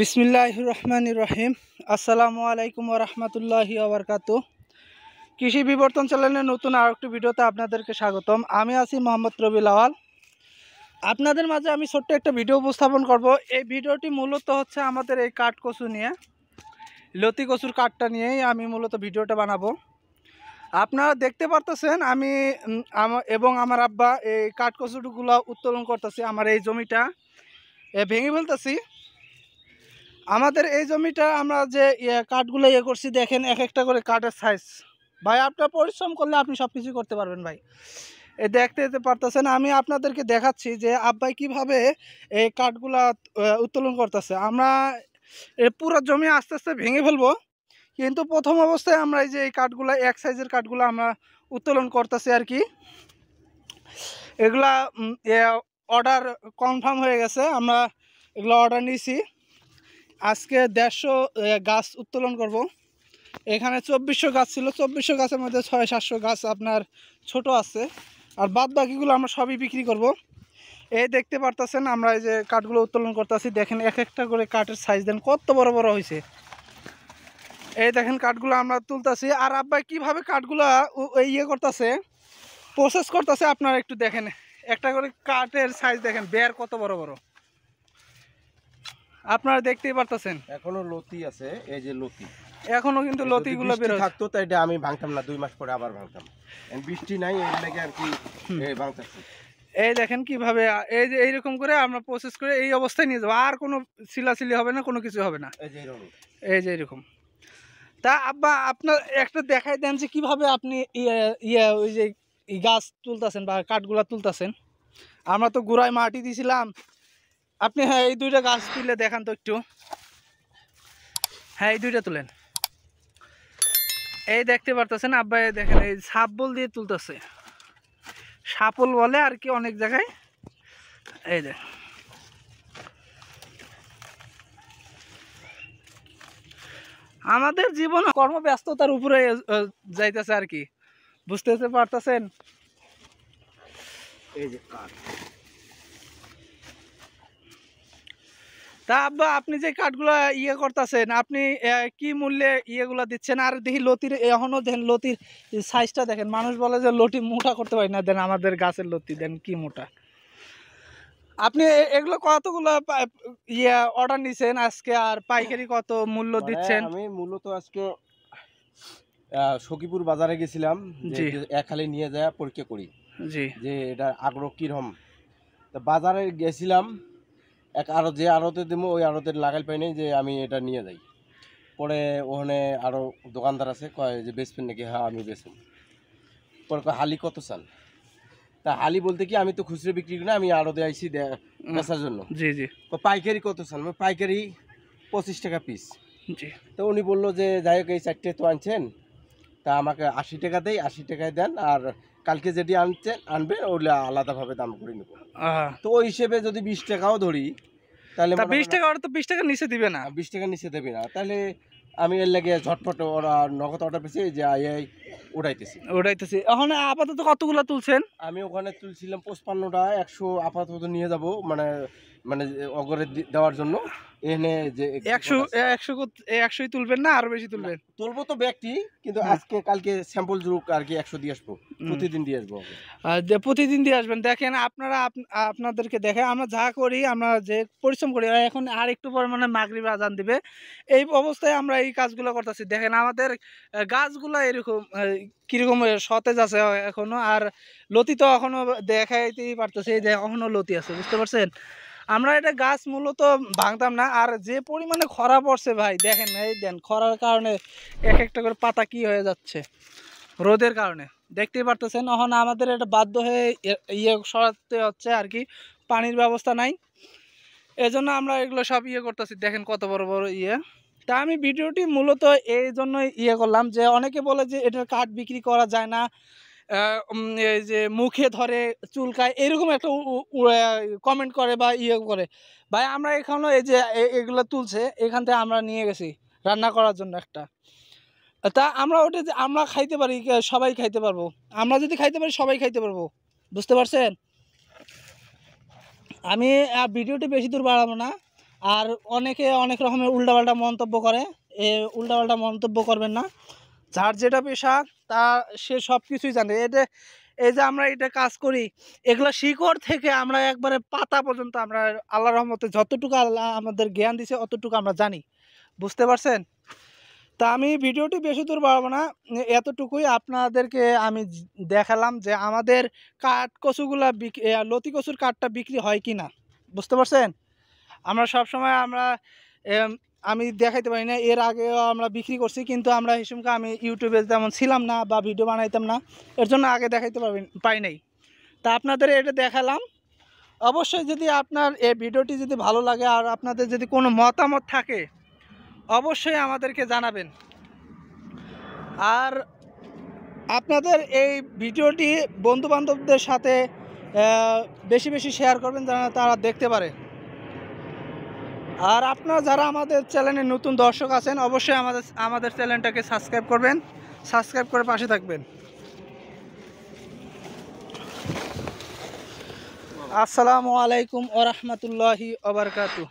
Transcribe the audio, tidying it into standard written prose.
বিসমিল্লাহির রহমানির রহিম। আসসালামু আলাইকুম ওয়া রাহমাতুল্লাহি ওয়া বারাকাতুহু। কৃষি বিবর্তন চ্যানেলের নতুন আরেকটি ভিডিওতে আপনাদেরকে স্বাগতম। আমি আছি মোহাম্মদ রবিউল আওয়াল। আপনাদের মাঝে আমি ছোট্ট একটা ভিডিও উপস্থাপন করব। এই ভিডিওটি মূলত হচ্ছে আমাদের এই কাঠ কচু নিয়ে, লতি কচুর কাঠটা নিয়েই আমি মূলত ভিডিওটা বানাবো। আপনারা দেখতে পারতেছেন আমি এবং আমার আব্বা এই কাঠ কচুগুলো উত্তোলন করতেছি। আমার এই জমিটা ভেঙে ফেলতেছি। আমাদের এই জমিটা আমরা যে কাঠগুলো করছি, দেখেন এক একটা করে কাঠের সাইজ। ভাই আপনার পরিশ্রম করলে আপনি সব কিছুই করতে পারবেন ভাই। দেখতে পারতেছেন, আমি আপনাদেরকে দেখাচ্ছি যে আব্বাই কিভাবে এই কাঠগুলা উত্তোলন করতেছে। আমরা পুরো জমি আস্তে আস্তে ভেঙে ফেলবো, কিন্তু প্রথম অবস্থায় আমরা এই যে এই কাঠগুলা এক সাইজের কাঠগুলো আমরা উত্তোলন করতেছি আর কি। এগুলা অর্ডার কনফার্ম হয়ে গেছে, আমরা এগুলো অর্ডার নিয়েছি। আজকে 150 গাছ উত্তোলন করব। এখানে 2400 গাছ ছিল, 2400 গাছের মধ্যে 600-700 গাছ আপনার ছোট আছে, আর বাদ বাকিগুলো আমরা সবই বিক্রি করব। এই দেখতে পারতেছেন আমরা এই যে কাঠগুলো উত্তোলন করতেছি, দেখেন এক একটা করে কাঠের সাইজ দেন কত বড় বড় হয়েছে। এই দেখেন কাঠগুলো আমরা তুলতেছি, আর আব্বাই কীভাবে কাঠগুলো করতেছে, প্রসেস করতেছে আপনারা একটু দেখেন। একটা করে কাঠের সাইজ দেখেন, বের কত বড় বড় আপনারা দেখতেই পারতেছেন। এখনো লতি আছে, এই যে লতি এখনো কিন্তু লতিগুলো বের হচ্ছে। থাকতো তাই এটা আমি ভাঙতাম না, 2 মাস পরে আবার ভাঙতাম। বৃষ্টি নাই এর লাগে আর কি ভাঙতাছি। এই দেখেন কিভাবে এই যে এইরকম করে আমরা প্রসেস করে এই অবস্থায় নিয়ে যাবো, আর কোনো সিলাসিলি হবে না, কোনো কিছু হবে না। এই যে এরকম। তা আব্বা আপনার একটা দেখাই দেন যে কিভাবে আপনি ওই যে গাছ তুলতেছেন বা কাঠগুলা তুলতেছেন। আমরা তো গুড়ায় মাটি দিয়েছিলাম, আপনি হ্যাঁ এই দুইটা গাছ তুলে দেখান তো একটু। হ্যাঁ এই দুইটা তুলেন। এই দেখতে পারতেছেন আব্বা, দেখেন এই সাপল দিয়ে তুলতেছে, সাপল বলে আর কি অনেক জায়গায়। এই দেখ আমাদের জীবন কর্মব্যস্ততার উপরে যাইতেছে আর কি, বুঝতে পারতেছেন। এই যে কাঠ, তা আব্বা আপনি যে কাঠগুলো করতেছেন, আপনি কি মূল্যে ইয়েগুলো দিচ্ছেন? আর দেখি লতির এখনো দেখেন, লতির সাইজটা দেখেন। মানুষ বলে যে লতি মোটা করতে পারি না, দেন আমাদের গাছের লতি দেন কি মোটা। আপনি এগুলো কতগুলো অর্ডার নিছেন আজকে, আর পাইকারি কত মূল্য দিচ্ছেন? আমি মূলত আজকে সখীপুর বাজারে গেছিলাম, যে এক হালি নিয়ে যায় পরীক্ষা করি জি যে এটা আগ্রহ কিরকম। তো বাজারে গেছিলাম, এক আড়ত যে আড়তে দেবো ওই আড়তের লাগাল পাইনি যে আমি এটা নিয়ে যাই। পরে ওখানে আরো দোকানদার আছে, কয় যে বেচবেন নাকি? হ্যাঁ আমি বেচুন। পরে কয় হালি কত চান? তা হালি বলতে কি, আমি তো খুচরো বিক্রি করি না, আমি আড়তে আইছি বেচার জন্য। জি জি। পাইকারি কত চান? পাইকারি 25 টাকা পিস। জি। তো উনি বললো যে যাই হোক এই 4টে তো আনছেন, তা আমাকে 80 টাকা দেয়, 80 টাকায় দেন, আর কালকে যেটি আনবেন ওগুলো আলাদাভাবে দাম করে নেব। তো ওই হিসেবে যদি 20 টাকাও ধরি, তাহলে 20 টাকা, ওরা তো 20 টাকার নিচে দিবে না। 20 টাকার নিচে দেবে না, তাহলে আমি এর লাগে ঝটপট ওরা নগদ অর্ডার পেয়েছি যে উড়াইতেছি। এখন আপাতত কতগুলো তুলছেন? আমি ওখানে তুলছিলাম 55টা, 100 আপাতত নিয়ে যাব, মানে মানে অগরে দেওয়ার জন্য। এখানে যে 100 তুলবেন না আরো বেশি তুলবেন? তুলবো তো ব্যক্তি, কিন্তু আজকে কালকে স্যাম্পল জুক আর কি 100 দিয়ে আসবো, প্রতিদিন দিয়ে আসবো। প্রতিদিন দিয়ে আসবেন। দেখেন আপনারা, আপনাদেরকে দেখে আমরা যা করি, আমরা যে পরিশ্রম করি, এখন আর একটু পরে মানে মাগরিব আজান দিবে, এই অবস্থায় আমরা এই কাজগুলো করতেছি। দেখেন আমাদের গাছগুলো এরকম কিরকম সতেজ আছে এখনো, আর লতি তো এখনো দেখাইতেই পারতেছে, এই যে এখনো লতি আছে, বুঝতে পারছেন। আমরা এটা গাছ মূলত ভাঙতাম না। আর যে পরিমাণে খরা পড়ছে ভাই, দেখেন এই দেন খরার কারণে এক একটা করে পাতা কি হয়ে যাচ্ছে রোদের কারণে, দেখতেই পারতেছেন। এখন আমাদের এটা বাধ্য হয়ে সরাতে হচ্ছে আর কি, পানির ব্যবস্থা নাই, এজন্য আমরা এগুলো সব করতেছি। দেখেন কত বড় বড় তা আমি ভিডিওটি মূলত এই জন্যই করলাম যে অনেকে বলে যে এটার কাঠ বিক্রি করা যায় না, এই যে মুখে ধরে চুলকায়, এরকম একটা কমেন্ট করে বা করে। ভাই আমরা এখানে এই যে এগুলো তুলছে, এখান থেকে আমরা নিয়ে গেছি রান্না করার জন্য একটা। তা আমরা ওটা আমরা খাইতে পারি, সবাই খাইতে পারবো। আমরা যদি খাইতে পারি সবাই খাইতে পারবো, বুঝতে পারছেন। আমি ভিডিওটি বেশি দূর বাড়াবো না, আর অনেকে অনেক রকমের উল্টাপাল্টা মন্তব্য করে, উল্টাপাল্টা মন্তব্য করবেন না। যার যেটা পেশা তা সে সব কিছুই জানে। এই যে আমরা এটা কাজ করি, এগুলো শিকড় থেকে আমরা একবারে পাতা পর্যন্ত আমরা আল্লাহ রহমতে যতটুকু আল্লাহ আমাদের জ্ঞান দিছে অতটুকু আমরা জানি। বুঝতে পারছেন? তা আমি ভিডিওটি বেশি দূর বাড়াবো না, এতটুকুই আপনাদেরকে আমি দেখালাম যে আমাদের কাঠ কচুগুলা লতি কচুর কাঠটা বিক্রি হয় কি না। বুঝতে পারছেন? আমরা সবসময় আমি দেখাইতে পারি না, এর আগেও আমরা বিক্রি করছি, কিন্তু আমরা এই সময় আমি ইউটিউবে তেমন ছিলাম না বা ভিডিও বানাইতাম না, এর জন্য আগে দেখাইতে পাই নাই। তা আপনাদের এটা দেখালাম। অবশ্যই যদি আপনার এই ভিডিওটি যদি ভালো লাগে আর আপনাদের যদি কোনো মতামত থাকে অবশ্যই আমাদেরকে জানাবেন। আর আপনাদের এই ভিডিওটি বন্ধুবান্ধবদের সাথে বেশি বেশি শেয়ার করবেন যেন তারা দেখতে পারে। আর আপনারা যারা আমাদের চ্যানেলে নতুন দর্শক আছেন অবশ্যই আমাদের চ্যানেলটাকে সাবস্ক্রাইব করবেন, সাবস্ক্রাইব করে পাশে থাকবেন। আসসালামু আলাইকুম ওয়া রাহমাতুল্লাহি ওয়া বারাকাতুহু।